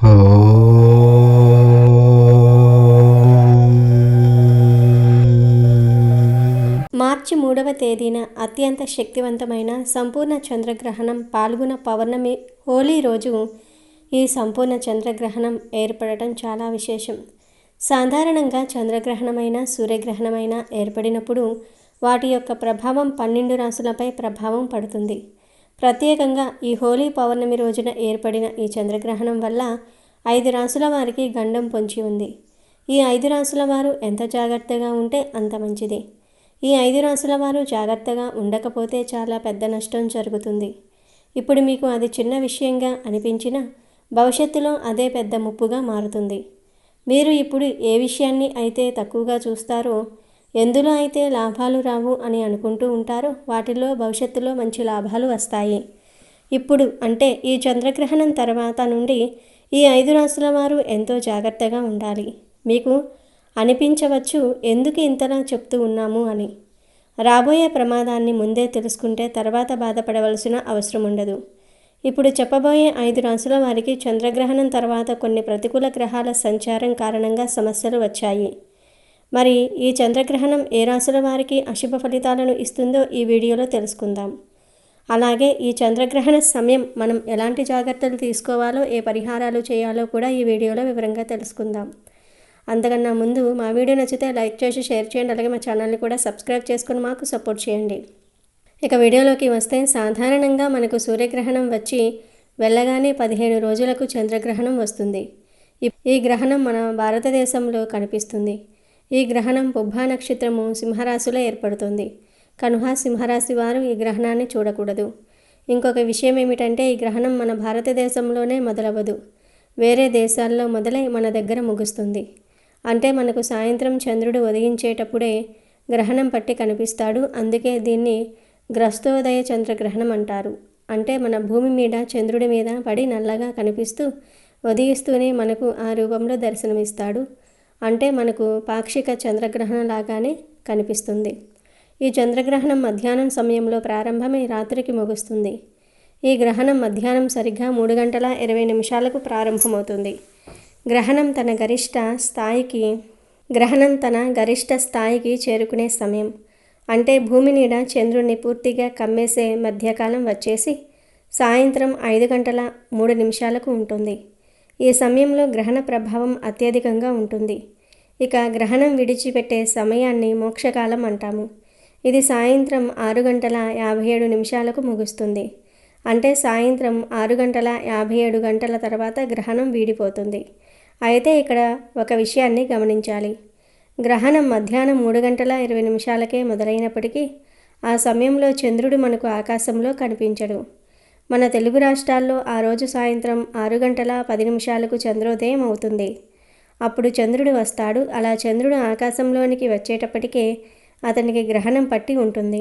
మార్చి 3వ తేదీన అత్యంత శక్తివంతమైన సంపూర్ణ చంద్రగ్రహణం పాల్గొన పౌర్ణమి హోలీ రోజు ఈ సంపూర్ణ చంద్రగ్రహణం ఏర్పడటం చాలా విశేషం. సాధారణంగా చంద్రగ్రహణమైన సూర్యగ్రహణమైన ఏర్పడినప్పుడు వాటి యొక్క ప్రభావం 12 రాశులపై ప్రభావం పడుతుంది. ప్రత్యేకంగా ఈ హోలీ పౌర్ణమి రోజున ఏర్పడిన ఈ చంద్రగ్రహణం వల్ల 5 రాశుల వారికి గండం పొంచి ఉంది. ఈ 5 రాశుల వారు ఎంత జాగ్రత్తగా ఉంటే అంత మంచిది. ఈ 5 రాశుల వారు జాగ్రత్తగా ఉండకపోతే చాలా పెద్ద నష్టం జరుగుతుంది. ఇప్పుడు మీకు అది చిన్న విషయంగా అనిపించినా భవిష్యత్తులో అదే పెద్ద ముప్పుగా మారుతుంది. మీరు ఇప్పుడు ఏ విషయాన్ని అయితే తక్కువగా చూస్తారో, ఎందులో అయితే లాభాలు రావు అని అనుకుంటూ ఉంటారో వాటిల్లో భవిష్యత్తులో మంచి లాభాలు వస్తాయి. ఇప్పుడు అంటే ఈ చంద్రగ్రహణం తర్వాత నుండి ఈ 5 రాశుల వారు ఎంతో జాగ్రత్తగా ఉండాలి. మీకు అనిపించవచ్చు ఎందుకు ఇంతలా చెప్తూ ఉన్నాము అని. రాబోయే ప్రమాదాన్ని ముందే తెలుసుకుంటే తర్వాత బాధపడవలసిన అవసరం ఉండదు. ఇప్పుడు చెప్పబోయే 5 రాశుల వారికి చంద్రగ్రహణం తర్వాత కొన్ని ప్రతికూల గ్రహాల సంచారం కారణంగా సమస్యలు వచ్చాయి. మరి ఈ చంద్రగ్రహణం ఏ రాశుల వారికి అశుభ ఫలితాలను ఇస్తుందో ఈ వీడియోలో తెలుసుకుందాం. అలాగే ఈ చంద్రగ్రహణ సమయం మనం ఎలాంటి జాగ్రత్తలు తీసుకోవాలో, ఏ పరిహారాలు చేయాలో కూడా ఈ వీడియోలో వివరంగా తెలుసుకుందాం. అంతకన్నా ముందు మా వీడియో నచ్చితే లైక్ చేసి షేర్ చేయండి. అలాగే మా ఛానల్ని కూడా సబ్స్క్రైబ్ చేసుకుని మాకు సపోర్ట్ చేయండి. ఇక వీడియోలోకి వస్తే, సాధారణంగా మనకు సూర్యగ్రహణం వచ్చి వెళ్ళగానే 15 రోజులకు చంద్రగ్రహణం వస్తుంది. ఈ గ్రహణం మన భారతదేశంలో కనిపిస్తుంది. ఈ గ్రహణం పుబ్బా నక్షత్రము సింహరాశిలో ఏర్పడుతుంది కనుక సింహరాశి వారు ఈ గ్రహణాన్ని చూడకూడదు. ఇంకొక విషయం ఏమిటంటే, ఈ గ్రహణం మన భారతదేశంలోనే మొదలవ్వదు. వేరే దేశాల్లో మొదలై మన దగ్గర ముగుస్తుంది. అంటే మనకు సాయంత్రం చంద్రుడు ఉదయించేటప్పుడే గ్రహణం పట్టి కనిపిస్తాడు. అందుకే దీన్ని గ్రస్తోదయ చంద్రగ్రహణం అంటారు. అంటే మన భూమి మీద చంద్రుడి మీద పడి నల్లగా కనిపిస్తూ ఉదయిస్తూనే మనకు ఆ రూపంలో దర్శనమిస్తాడు. అంటే మనకు పాక్షిక చంద్రగ్రహణం లాగానే కనిపిస్తుంది. ఈ చంద్రగ్రహణం మధ్యాహ్నం సమయంలో ప్రారంభమై రాత్రికి ముగుస్తుంది. ఈ గ్రహణం మధ్యాహ్నం సరిగ్గా 3 గంటల 20 నిమిషాలకు ప్రారంభమవుతుంది. గ్రహణం తన గరిష్ట స్థాయికి చేరుకునే సమయం. అంటే భూమి నీడ చంద్రుడిని పూర్తిగా కమ్మేసే మధ్యకాలం వచ్చేసి సాయంత్రం 5 గంటల 3 నిమిషాలకు ఉంటుంది. ఈ సమయంలో గ్రహణ ప్రభావం అత్యధికంగా ఉంటుంది. ఇక గ్రహణం విడిచిపెట్టే సమయాన్ని మోక్షకాలం అంటాము. ఇది సాయంత్రం 6 గంటల 57 నిమిషాలకు ముగుస్తుంది. అంటే సాయంత్రం 6 గంటల 57 గంటల తర్వాత గ్రహణం వీడిపోతుంది. అయితే ఇక్కడ ఒక విషయాన్ని గమనించాలి. గ్రహణం మధ్యాహ్నం 3 గంటల 20 నిమిషాలకే మొదలైనప్పటికీ ఆ సమయంలో చంద్రుడు మనకు ఆకాశంలో కనిపించడు. మన తెలుగు రాష్ట్రాల్లో ఆ రోజు సాయంత్రం 6 గంటల 10 నిమిషాలకు చంద్రోదయం అవుతుంది. అప్పుడు చంద్రుడు వస్తాడు. అలా చంద్రుడు ఆకాశంలోనికి వచ్చేటప్పటికే అతనికి గ్రహణం పట్టి ఉంటుంది.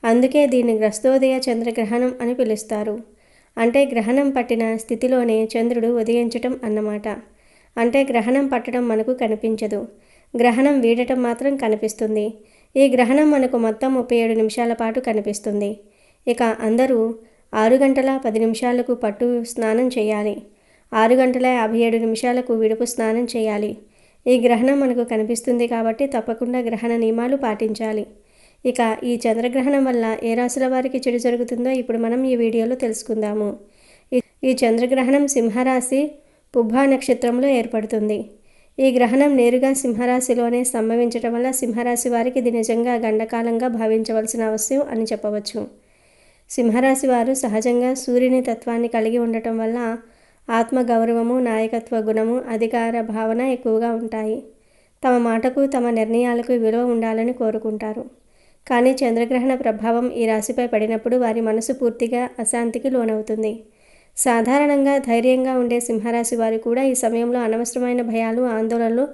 అందుకే దీన్ని గ్రస్తోదయ చంద్రగ్రహణం అని పిలుస్తారు. అంటే గ్రహణం పట్టిన స్థితిలోనే చంద్రుడు ఉదయించటం అన్నమాట. అంటే గ్రహణం పట్టడం మనకు కనిపించదు, గ్రహణం వీడటం మాత్రం కనిపిస్తుంది. ఈ గ్రహణం మనకు మొత్తం 37 నిమిషాల పాటు కనిపిస్తుంది. ఇక అందరూ 6 గంటల 10 నిమిషాలకు పట్టు స్నానం చేయాలి. 6 గంటల 57 నిమిషాలకు విడుపు స్నానం చేయాలి. ఈ గ్రహణం మనకు కనిపిస్తుంది కాబట్టి తప్పకుండా గ్రహణ నియమాలు పాటించాలి. ఇక ఈ చంద్రగ్రహణం వల్ల ఏ రాశుల వారికి చెడు జరుగుతుందో ఇప్పుడు మనం ఈ వీడియోలో తెలుసుకుందాము. ఈ చంద్రగ్రహణం సింహరాశి పుబ్బా నక్షత్రంలో ఏర్పడుతుంది. ఈ గ్రహణం నేరుగా సింహరాశిలోనే సంభవించటం వల్ల సింహరాశి వారికి ఇది నిజంగా గండకాలంగా భావించవలసిన అవసరం అని చెప్పవచ్చు. సింహరాశి వారు సహజంగా సూర్యుని తత్వాన్ని కలిగి ఉండటం వల్ల ఆత్మగౌరవము, నాయకత్వ గుణము, అధికార భావన ఎక్కువగా ఉంటాయి. తమ మాటకు, తమ నిర్ణయాలకు విలువ ఉండాలని కోరుకుంటారు. కానీ చంద్రగ్రహణ ప్రభావం ఈ రాశిపై పడినప్పుడు వారి మనసు పూర్తిగా అశాంతికి లోనవుతుంది. సాధారణంగా ధైర్యంగా ఉండే సింహరాశి వారు కూడా ఈ సమయంలో అనవసరమైన భయాలు, ఆందోళనలు,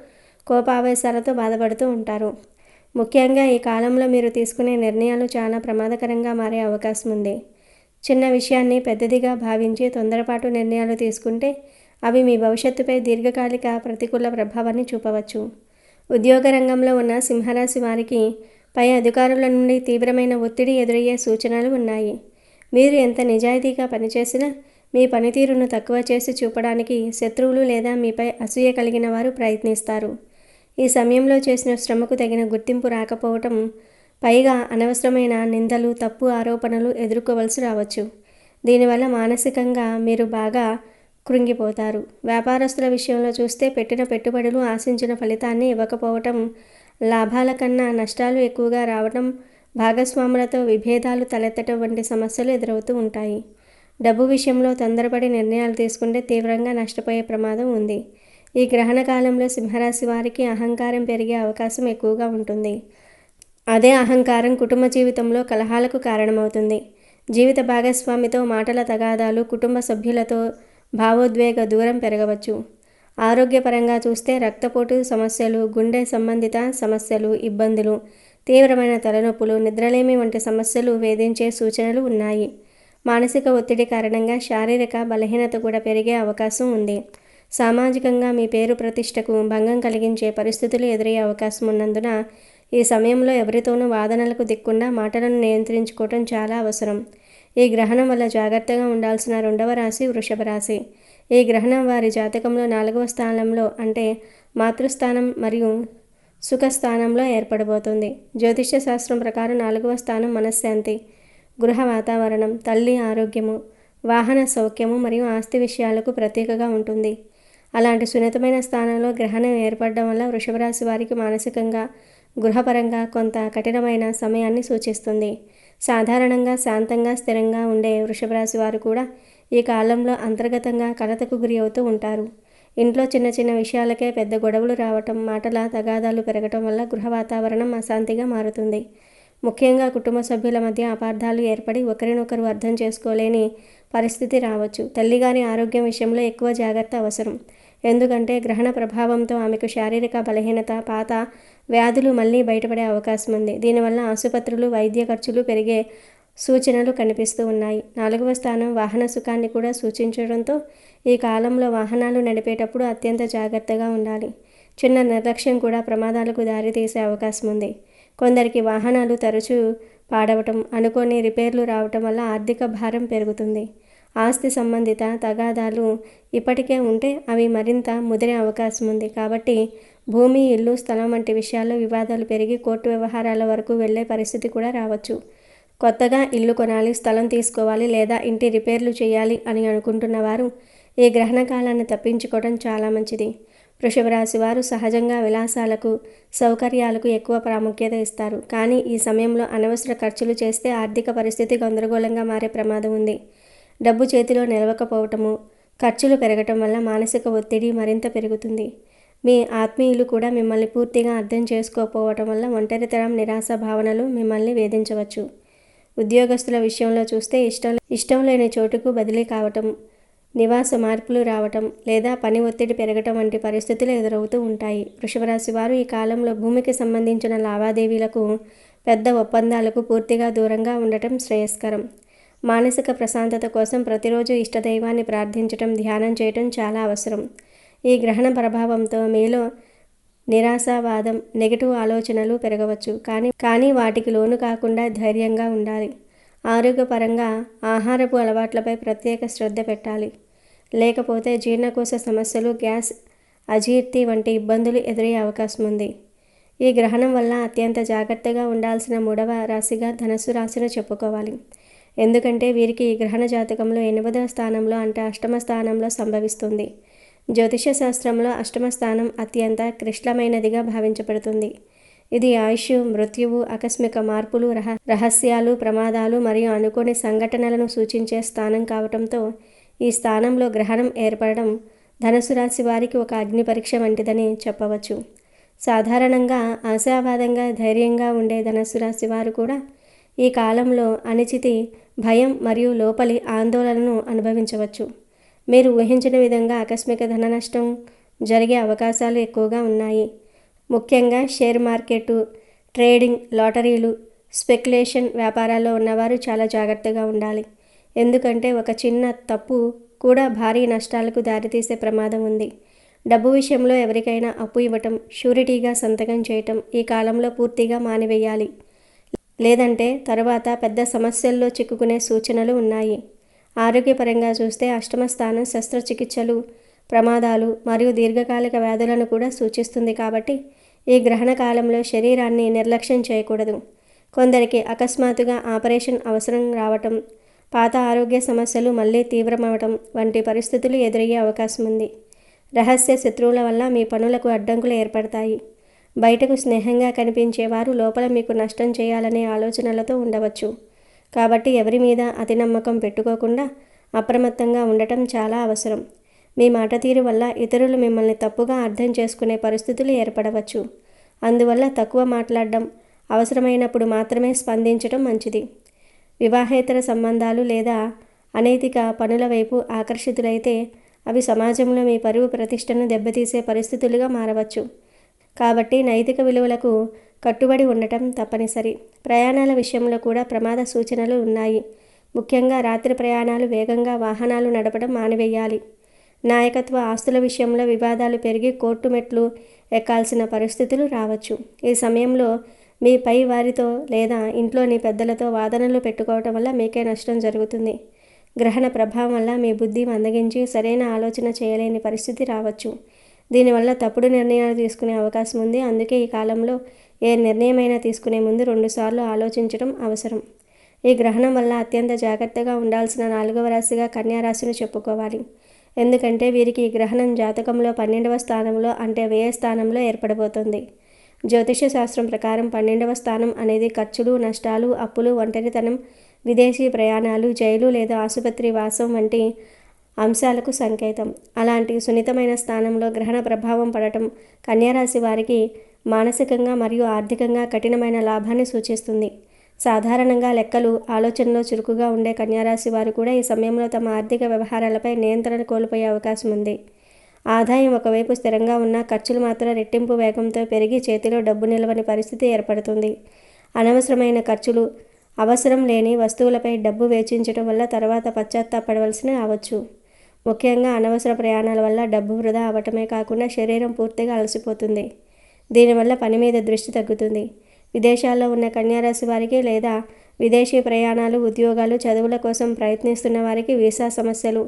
కోపావేశాలతో బాధపడుతూ ఉంటారు. ముఖ్యంగా ఈ కాలంలో మీరు తీసుకునే నిర్ణయాలు చాలా ప్రమాదకరంగా మారే అవకాశం ఉంది. చిన్న విషయాన్ని పెద్దదిగా భావించి తొందరపాటు నిర్ణయాలు తీసుకుంటే అవి మీ భవిష్యత్తుపై దీర్ఘకాలిక ప్రతికూల ప్రభావాన్ని చూపవచ్చు. ఉద్యోగ రంగంలో ఉన్న సింహరాశి వారికి పై అధికారుల నుండి తీవ్రమైన ఒత్తిడి ఎదురయ్యే సూచనలు ఉన్నాయి. మీరు ఎంత నిజాయితీగా పనిచేసినా మీ పనితీరును తక్కువ చేసి చూపడానికి శత్రువులు లేదా మీపై అసూయ కలిగిన వారు ప్రయత్నిస్తారు. ఈ సమయంలో చేసిన శ్రమకు తగిన గుర్తింపు రాకపోవటం, పైగా అనవసరమైన నిందలు, తప్పు ఆరోపణలు ఎదుర్కోవలసి రావచ్చు. దీనివల్ల మానసికంగా మీరు బాగా కృంగిపోతారు. వ్యాపారస్తుల విషయంలో చూస్తే పెట్టిన పెట్టుబడులు ఆశించిన ఫలితాన్ని ఇవ్వకపోవటం, లాభాల కన్నా నష్టాలు ఎక్కువగా రావటం, భాగస్వాములతో విభేదాలు తలెత్తడం వంటి సమస్యలు ఎదురవుతూ ఉంటాయి. డబ్బు విషయంలో తొందరపడి నిర్ణయాలు తీసుకుంటే తీవ్రంగా నష్టపోయే ప్రమాదం ఉంది. ఈ గ్రహణ కాలంలో సింహరాశి వారికి అహంకారం పెరిగే అవకాశం ఎక్కువగా ఉంటుంది. అదే అహంకారం కుటుంబ జీవితంలో కలహాలకు కారణమవుతుంది. జీవిత భాగస్వామితో మాటల తగాదాలు, కుటుంబ సభ్యులతో భావోద్వేగ దూరం పెరగవచ్చు. ఆరోగ్యపరంగా చూస్తే రక్తపోటు సమస్యలు, గుండె సంబంధిత సమస్యలు, ఇబ్బందులు, తీవ్రమైన తలనొప్పులు, నిద్రలేమి వంటి సమస్యలు వేధించే సూచనలు ఉన్నాయి. మానసిక ఒత్తిడి కారణంగా శారీరక బలహీనత కూడా పెరిగే అవకాశం ఉంది. సామాజికంగా మీ పేరు ప్రతిష్టకు భంగం కలిగించే పరిస్థితులు ఎదురయ్యే అవకాశం ఉన్నందున ఈ సమయంలో ఎవరితోనూ వాదనలకు దిక్కుండా మాటలను నియంత్రించుకోవటం చాలా అవసరం. ఈ గ్రహణం వల్ల జాగ్రత్తగా ఉండాల్సిన 2వ రాశి వృషభ రాశి. ఈ గ్రహణం వారి జాతకంలో 4వ స్థానంలో అంటే మాతృస్థానం మరియు సుఖస్థానంలో ఏర్పడబోతుంది. జ్యోతిష్య శాస్త్రం ప్రకారం 4వ స్థానం మనశ్శాంతి, గృహ వాతావరణం, తల్లి ఆరోగ్యము, వాహన సౌఖ్యము మరియు ఆస్తి విషయాలకు ప్రత్యేకగా ఉంటుంది. అలాంటి సున్నితమైన స్థానంలో గ్రహణం ఏర్పడడం వల్ల వృషభ రాశి వారికి మానసికంగా, గృహపరంగా కొంత కఠినమైన సమయాన్ని సూచిస్తుంది. సాధారణంగా శాంతంగా, స్థిరంగా ఉండే వృషభ రాశి వారు కూడా ఈ కాలంలో అంతర్గతంగా కలతకు గురి అవుతూ ఉంటారు. ఇంట్లో చిన్న చిన్న విషయాలకే పెద్ద గొడవలు రావటం, మాటల తగాదాలు పెరగటం వల్ల గృహ వాతావరణం అశాంతిగా మారుతుంది. ముఖ్యంగా కుటుంబ సభ్యుల మధ్య అపార్థాలు ఏర్పడి ఒకరినొకరు అర్థం చేసుకోలేని పరిస్థితి రావచ్చు. తల్లిగారి ఆరోగ్యం విషయంలో ఎక్కువ జాగ్రత్త అవసరం. ఎందుకంటే గ్రహణ ప్రభావంతో ఆమెకు శారీరక బలహీనత, పాత వ్యాధులు మళ్ళీ బయటపడే అవకాశం ఉంది. దీనివల్ల ఆసుపత్రులు, వైద్య ఖర్చులు పెరిగే సూచనలు కనిపిస్తూ ఉన్నాయి. 4వ స్థానం వాహన సుఖాన్ని కూడా సూచించడంతో ఈ కాలంలో వాహనాలు నడిపేటప్పుడు అత్యంత జాగ్రత్తగా ఉండాలి. చిన్న నిర్లక్ష్యం కూడా ప్రమాదాలకు దారితీసే అవకాశం ఉంది. కొందరికి వాహనాలు తరచూ పాడవటం, అనుకోని రిపేర్లు రావటం వల్ల ఆర్థిక భారం పెరుగుతుంది. ఆస్తి సంబంధిత తగాదాలు ఇప్పటికే ఉంటే అవి మరింత ముదిరే అవకాశం ఉంది. కాబట్టి భూమి, ఇల్లు, స్థలం వంటి విషయాల్లో వివాదాలు పెరిగి కోర్టు వ్యవహారాల వరకు వెళ్లే పరిస్థితి కూడా రావచ్చు. కొత్తగా ఇల్లు కొనాలి, స్థలం తీసుకోవాలి లేదా ఇంటి రిపేర్లు చేయాలి అని అనుకుంటున్న వారు ఈ గ్రహణ కాలాన్ని తప్పించుకోవడం చాలా మంచిది. వృషభ రాశి వారు సహజంగా విలాసాలకు, సౌకర్యాలకు ఎక్కువ ప్రాముఖ్యత ఇస్తారు. కానీ ఈ సమయంలో అనవసర ఖర్చులు చేస్తే ఆర్థిక పరిస్థితి గందరగోళంగా మారే ప్రమాదం ఉంది. డబ్బు చేతిలో నిలవకపోవటము, ఖర్చులు పెరగటం వల్ల మానసిక ఒత్తిడి మరింత పెరుగుతుంది. మీ ఆత్మీయులు కూడా మిమ్మల్ని పూర్తిగా అర్థం చేసుకోకపోవటం వల్ల ఒంటరితనం, నిరాశ భావనలు మిమ్మల్ని వేధించవచ్చు. ఉద్యోగస్తుల విషయంలో చూస్తే ఇష్టం లేని చోటుకు బదిలీ కావటం, నివాస మార్పులు రావటం లేదా పని ఒత్తిడి పెరగటం వంటి పరిస్థితులు ఎదురవుతూ ఉంటాయి. వృషభ రాశి వారు ఈ కాలంలో భూమికి సంబంధించిన లావాదేవీలకు, పెద్ద ఒప్పందాలకు పూర్తిగా దూరంగా ఉండటం శ్రేయస్కరం. మానసిక ప్రశాంతత కోసం ప్రతిరోజు ఇష్టదైవాన్ని ప్రార్థించటం, ధ్యానం చేయటం చాలా అవసరం. ఈ గ్రహణ ప్రభావంతో మీలో నిరాశావాదం, నెగటివ్ ఆలోచనలు పెరగవచ్చు. కానీ వాటికి లోను కాకుండా ధైర్యంగా ఉండాలి. ఆరోగ్యపరంగా ఆహారపు అలవాట్లపై ప్రత్యేక శ్రద్ధ పెట్టాలి. లేకపోతే జీర్ణకోశ సమస్యలు, గ్యాస్, అజీర్తి వంటి ఇబ్బందులు ఎదురయ్యే అవకాశం ఉంది. ఈ గ్రహణం వల్ల అత్యంత జాగ్రత్తగా ఉండాల్సిన 3వ రాశిగా ధనుస్సు రాశిని చెప్పుకోవాలి. ఎందుకంటే వీరికి ఈ గ్రహణ జాతకంలో 8వ స్థానంలో అంటే అష్టమ స్థానంలో సంభవిస్తుంది. జ్యోతిష శాస్త్రంలో అష్టమ స్థానం అత్యంత క్లిష్టమైనదిగా భావించబడుతుంది. ఇది ఆయుష్, మృత్యువు, ఆకస్మిక మార్పులు, రహస్యాలు, ప్రమాదాలు మరియు అనుకోని సంఘటనలను సూచించే స్థానం కావటంతో ఈ స్థానంలో గ్రహణం ఏర్పడడం ధనుసు రాశి వారికి ఒక అగ్ని పరీక్ష వంటిదని చెప్పవచ్చు. సాధారణంగా ఆశావాదంగా, ధైర్యంగా ఉండే ధనుసు రాశి వారు కూడా ఈ కాలంలో అనిశ్చితి, భయం మరియు లోపలి ఆందోళనను అనుభవించవచ్చు. మీరు ఊహించిన విధంగా ఆకస్మిక ధన నష్టం జరిగే అవకాశాలు ఎక్కువగా ఉన్నాయి. ముఖ్యంగా షేర్ మార్కెట్, ట్రేడింగ్, లాటరీలు, స్పెక్యులేషన్ వ్యాపారాల్లో ఉన్నవారు చాలా జాగ్రత్తగా ఉండాలి. ఎందుకంటే ఒక చిన్న తప్పు కూడా భారీ నష్టాలకు దారితీసే ప్రమాదం ఉంది. డబ్బు విషయంలో ఎవరికైనా అప్పు ఇవ్వటం, షూరిటీగా సంతకం చేయటం ఈ కాలంలో పూర్తిగా మానివేయాలి. లేదంటే తరువాత పెద్ద సమస్యల్లో చిక్కుకునే సూచనలు ఉన్నాయి. ఆరోగ్యపరంగా చూస్తే అష్టమ స్థానం శస్త్రచికిత్సలు, ప్రమాదాలు మరియు దీర్ఘకాలిక వ్యాధులను కూడా సూచిస్తుంది కాబట్టి ఈ గ్రహణ కాలంలో శరీరాన్ని నిర్లక్ష్యం చేయకూడదు. కొందరికి అకస్మాత్తుగా ఆపరేషన్ అవసరం రావటం, పాత ఆరోగ్య సమస్యలు మళ్ళీ తీవ్రమవటం వంటి పరిస్థితులు ఎదురయ్యే అవకాశం ఉంది. రహస్య శత్రువుల వల్ల మీ పనులకు అడ్డంకులు ఏర్పడతాయి. బయటకు స్నేహంగా కనిపించేవారు లోపల మీకు నష్టం చేయాలనే ఆలోచనలతో ఉండవచ్చు. కాబట్టి ఎవరి మీద అతి నమ్మకం పెట్టుకోకుండా అప్రమత్తంగా ఉండటం చాలా అవసరం. మీ మాట తీరు వల్ల ఇతరులు మిమ్మల్ని తప్పుగా అర్థం చేసుకునే పరిస్థితులు ఏర్పడవచ్చు. అందువల్ల తక్కువ మాట్లాడడం, అవసరమైనప్పుడు మాత్రమే స్పందించడం మంచిది. వివాహేతర సంబంధాలు లేదా అనైతిక పనుల వైపు ఆకర్షితులైతే అవి సమాజంలో మీ పరువు ప్రతిష్టను దెబ్బతీసే పరిస్థితులుగా మారవచ్చు. కాబట్టి నైతిక విలువలకు కట్టుబడి ఉండటం తప్పనిసరి. ప్రయాణాల విషయంలో కూడా ప్రమాద సూచనలు ఉన్నాయి. ముఖ్యంగా రాత్రి ప్రయాణాలు, వేగంగా వాహనాలు నడపడం మానివేయాలి. నాయకత్వ ఆస్తుల విషయంలో వివాదాలు పెరిగి కోర్టు మెట్లు ఎక్కాల్సిన పరిస్థితులు రావచ్చు. ఈ సమయంలో మీ పై వారితో లేదా ఇంట్లోని పెద్దలతో వాదనలు పెట్టుకోవటం వల్ల మీకే నష్టం జరుగుతుంది. గ్రహణ ప్రభావం వల్ల మీ బుద్ధి మందగించి సరైన ఆలోచన చేయలేని పరిస్థితి రావచ్చు. దీనివల్ల తప్పుడు నిర్ణయాలు తీసుకునే అవకాశం ఉంది. అందుకే ఈ కాలంలో ఏ నిర్ణయమైనా తీసుకునే ముందు 2 సార్లు ఆలోచించడం అవసరం. ఈ గ్రహణం వల్ల అత్యంత జాగ్రత్తగా ఉండాల్సిన 4వ రాశిగా కన్యా రాశిని చెప్పుకోవాలి. ఎందుకంటే వీరికి ఈ గ్రహణం జాతకంలో 12వ స్థానంలో అంటే వ్యయ స్థానంలో ఏర్పడబోతోంది. జ్యోతిష శాస్త్రం ప్రకారం 12వ స్థానం అనేది ఖర్చులు, నష్టాలు, అప్పులు, ఒంటరితనం, విదేశీ ప్రయాణాలు, జైలు లేదా ఆసుపత్రి వాసం వంటి అంశాలకు సంకేతం. అలాంటి సున్నితమైన స్థానంలో గ్రహణ ప్రభావం పడటం కన్యారాశి వారికి మానసికంగా మరియు ఆర్థికంగా కఠినమైన లాభాన్ని సూచిస్తుంది. సాధారణంగా లెక్కలు, ఆలోచనలో చురుకుగా ఉండే కన్యారాశి వారు కూడా ఈ సమయంలో తమ ఆర్థిక వ్యవహారాలపై నియంత్రణ కోల్పోయే అవకాశం ఉంది. ఆదాయం ఒకవైపు స్థిరంగా ఉన్నా ఖర్చులు మాత్రం రెట్టింపు వేగంతో పెరిగి చేతిలో డబ్బు నిలవని పరిస్థితి ఏర్పడుతుంది. అనవసరమైన ఖర్చులు, అవసరం లేని వస్తువులపై డబ్బు వెచ్చించడం వల్ల తర్వాత పశ్చాత్తాపడవలసి రావచ్చు. ముఖ్యంగా అనవసర ప్రయాణాల వల్ల డబ్బు వృధా అవ్వటమే కాకుండా శరీరం పూర్తిగా అలసిపోతుంది. దీనివల్ల పని మీద దృష్టి తగ్గుతుంది. విదేశాల్లో ఉన్న కన్యారాశి వారికి లేదా విదేశీ ప్రయాణాలు, ఉద్యోగాలు, చదువుల కోసం ప్రయత్నిస్తున్న వారికి వీసా సమస్యలు,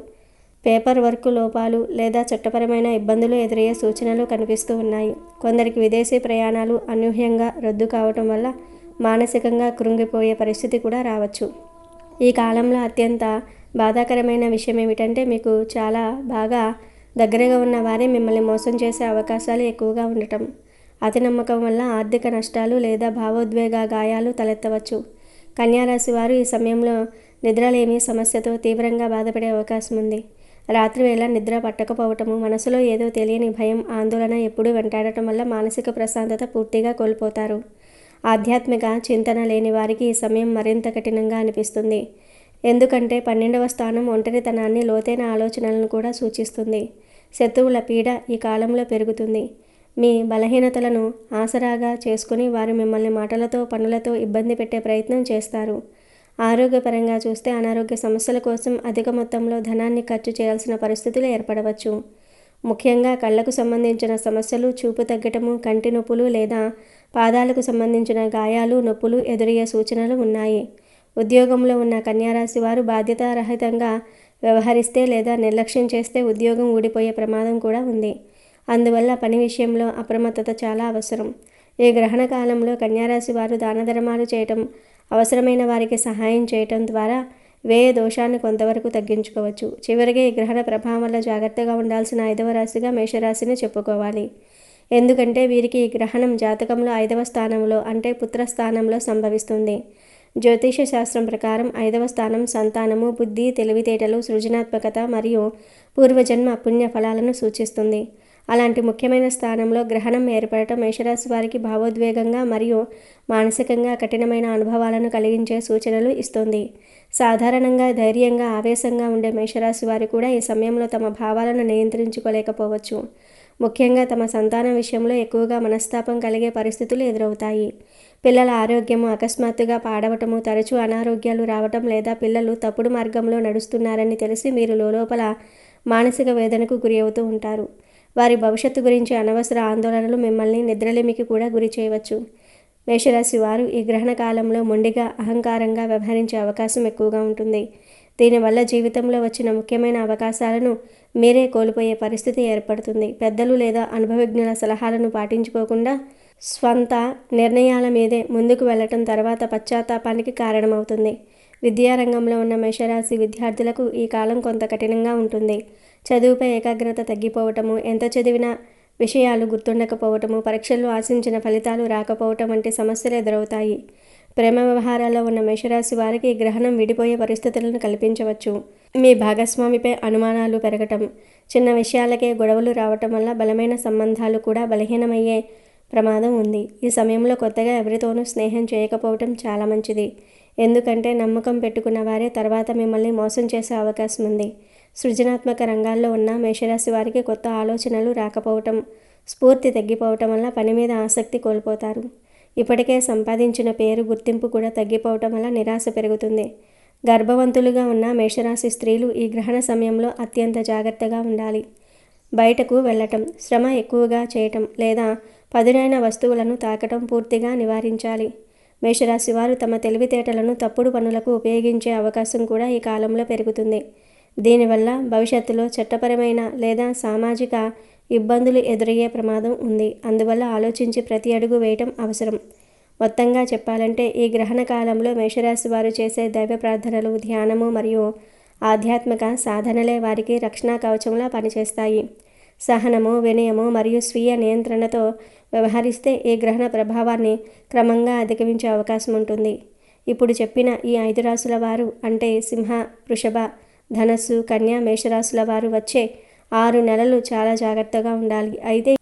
పేపర్ వర్క్ లోపాలు లేదా చట్టపరమైన ఇబ్బందులు ఎదురయ్యే సూచనలు కనిపిస్తూ ఉన్నాయి. కొందరికి విదేశీ ప్రయాణాలు అనూహ్యంగా రద్దు కావటం వల్ల మానసికంగా కృంగిపోయే పరిస్థితి కూడా రావచ్చు. ఈ కాలంలో అత్యంత బాధాకరమైన విషయం ఏమిటంటే మీకు చాలా బాగా దగ్గరగా ఉన్న వారే మిమ్మల్ని మోసం చేసే అవకాశాలు ఎక్కువగా ఉండటం. అతి నమ్మకం వల్ల ఆర్థిక నష్టాలు లేదా భావోద్వేగ గాయాలు తలెత్తవచ్చు. కన్యారాశి వారు ఈ సమయంలో నిద్రలేమి సమస్యతో తీవ్రంగా బాధపడే అవకాశం ఉంది. రాత్రివేళ నిద్ర పట్టకపోవటము, మనసులో ఏదో తెలియని భయం, ఆందోళన ఎప్పుడూ వెంటాడటం వల్ల మానసిక ప్రశాంతత పూర్తిగా కోల్పోతారు. ఆధ్యాత్మిక చింతన లేని వారికి ఈ సమయం మరింత కఠినంగా అనిపిస్తుంది. ఎందుకంటే 12వ స్థానం ఒంటరితనాన్ని, లోతైన ఆలోచనలను కూడా సూచిస్తుంది. శత్రువుల పీడ ఈ కాలంలో పెరుగుతుంది. మీ బలహీనతలను ఆసరాగా చేసుకుని వారు మిమ్మల్ని మాటలతో, పనులతో ఇబ్బంది పెట్టే ప్రయత్నం చేస్తారు. ఆరోగ్యపరంగా చూస్తే అనారోగ్య సమస్యల కోసం అధిక మొత్తంలో ధనాన్ని ఖర్చు చేయాల్సిన పరిస్థితులు ఏర్పడవచ్చు. ముఖ్యంగా కళ్లకు సంబంధించిన సమస్యలు, చూపు తగ్గటము, కంటి నొప్పులు లేదా పాదాలకు సంబంధించిన గాయాలు, నొప్పులు ఎదురయ్యే సూచనలు ఉన్నాయి. ఉద్యోగంలో ఉన్న కన్యారాశి వారు బాధ్యతారహితంగా వ్యవహరిస్తే లేదా నిర్లక్ష్యం చేస్తే ఉద్యోగం ఊడిపోయే ప్రమాదం కూడా ఉంది. అందువల్ల పని విషయంలో అప్రమత్తత చాలా అవసరం. ఈ గ్రహణ కాలంలో కన్యారాశి వారు దాన ధర్మాలు చేయటం, అవసరమైన వారికి సహాయం చేయటం ద్వారా వ్యయ దోషాన్ని కొంతవరకు తగ్గించుకోవచ్చు. చివరిగా ఈ గ్రహణ ప్రభావం వల్ల జాగ్రత్తగా ఉండాల్సిన 5వ రాశిగా మేషరాశిని చెప్పుకోవాలి. ఎందుకంటే వీరికి ఈ గ్రహణం జాతకంలో 5వ స్థానంలో అంటే పుత్రస్థానంలో సంభవిస్తుంది. జ్యోతిష శాస్త్రం ప్రకారం 5వ స్థానం సంతానము, బుద్ధి, తెలివితేటలు, సృజనాత్మకత మరియు పూర్వజన్మ పుణ్య ఫలాలను సూచిస్తుంది. అలాంటి ముఖ్యమైన స్థానంలో గ్రహణం ఏర్పడటం మేషరాశి వారికి భావోద్వేగంగా మరియు మానసికంగా కఠినమైన అనుభవాలను కలిగించే సూచనలు ఇస్తుంది. సాధారణంగా ధైర్యంగా, ఆవేశంగా ఉండే మేషరాశి వారు కూడా ఈ సమయంలో తమ భావాలను నియంత్రించుకోలేకపోవచ్చు. ముఖ్యంగా తమ సంతానం విషయంలో ఎక్కువగా మనస్తాపం కలిగే పరిస్థితులు ఎదురవుతాయి. పిల్లల ఆరోగ్యము అకస్మాత్తుగా పాడవటము, తరచూ అనారోగ్యాలు రావటం లేదా పిల్లలు తప్పుడు మార్గంలో నడుస్తున్నారని తెలిసి మీరు లోపల మానసిక వేదనకు గురి అవుతూ ఉంటారు. వారి భవిష్యత్తు గురించి అనవసర ఆందోళనలు మిమ్మల్ని నిద్రలేమికి కూడా గురి చేయవచ్చు. మేషరాశి వారు ఈ గ్రహణ కాలంలో మొండిగా, అహంకారంగా వ్యవహరించే అవకాశం ఎక్కువగా ఉంటుంది. దీనివల్ల జీవితంలో వచ్చిన ముఖ్యమైన అవకాశాలను మీరే కోల్పోయే పరిస్థితి ఏర్పడుతుంది. పెద్దలు లేదా అనుభవజ్ఞుల సలహాలను పాటించుకోకుండా స్వంత నిర్ణయాల మీదే ముందుకు వెళ్ళటం తర్వాత పశ్చాత్తాపానికి కారణమవుతుంది. విద్యారంగంలో ఉన్న మేషరాశి విద్యార్థులకు ఈ కాలం కొంత కఠినంగా ఉంటుంది. చదువుపై ఏకాగ్రత తగ్గిపోవటము, ఎంత చదివినా విషయాలు గుర్తుండకపోవటము, పరీక్షల్లో ఆశించిన ఫలితాలు రాకపోవటం వంటి సమస్యలు ఎదురవుతాయి. ప్రేమ వ్యవహారాల్లో ఉన్న మేషరాశి వారికి ఈ గ్రహణం విడిపోయే పరిస్థితులను కల్పించవచ్చు. మీ భాగస్వామిపై అనుమానాలు పెరగటం, చిన్న విషయాలకే గొడవలు రావటం వల్ల బలమైన సంబంధాలు కూడా బలహీనమయ్యే ప్రమాదం ఉంది. ఈ సమయంలో కొత్తగా ఎవరితోనూ స్నేహం చేయకపోవటం చాలా మంచిది. ఎందుకంటే నమ్మకం పెట్టుకున్న వారే తర్వాత మిమ్మల్ని మోసం చేసే అవకాశం ఉంది. సృజనాత్మక రంగాల్లో ఉన్న మేషరాశి వారికి కొత్త ఆలోచనలు రాకపోవటం, స్ఫూర్తి తగ్గిపోవటం వల్ల పని మీద ఆసక్తి కోల్పోతారు. ఇప్పటికే సంపాదించిన పేరు, గుర్తింపు కూడా తగ్గిపోవటం వల్ల నిరాశ పెరుగుతుంది. గర్భవంతులుగా ఉన్న మేషరాశి స్త్రీలు ఈ గ్రహణ సమయంలో అత్యంత జాగ్రత్తగా ఉండాలి. బయటకు వెళ్ళటం, శ్రమ ఎక్కువగా చేయటం లేదా పదునైన వస్తువులను తాకటం పూర్తిగా నివారించాలి. మేషరాశి వారు తమ తెలివితేటలను తప్పుడు పనులకు ఉపయోగించే అవకాశం కూడా ఈ కాలంలో పెరుగుతుంది. దీనివల్ల భవిష్యత్తులో చట్టపరమైన లేదా సామాజిక ఇబ్బందులు ఎదురయ్యే ప్రమాదం ఉంది. అందువల్ల ఆలోచించి ప్రతి అడుగు వేయటం అవసరం. మొత్తంగా చెప్పాలంటే ఈ గ్రహణ కాలంలో మేషరాశి వారు చేసే దైవ ప్రార్థనలు, ధ్యానము మరియు ఆధ్యాత్మిక సాధనలే వారికి రక్షణ కవచంలా పనిచేస్తాయి. సహనము, వినయము మరియు స్వీయ నియంత్రణతో వ్యవహరిస్తే ఈ గ్రహణ ప్రభావాన్ని క్రమంగా అధిగమించే అవకాశం ఉంటుంది. ఇప్పుడు చెప్పిన ఈ 5 రాశుల వారు అంటే సింహ, వృషభ, ధనస్సు, కన్య, మేషరాశుల వారు వచ్చే 6 నెలలు చాలా జాగ్రత్తగా ఉండాలి. అయితే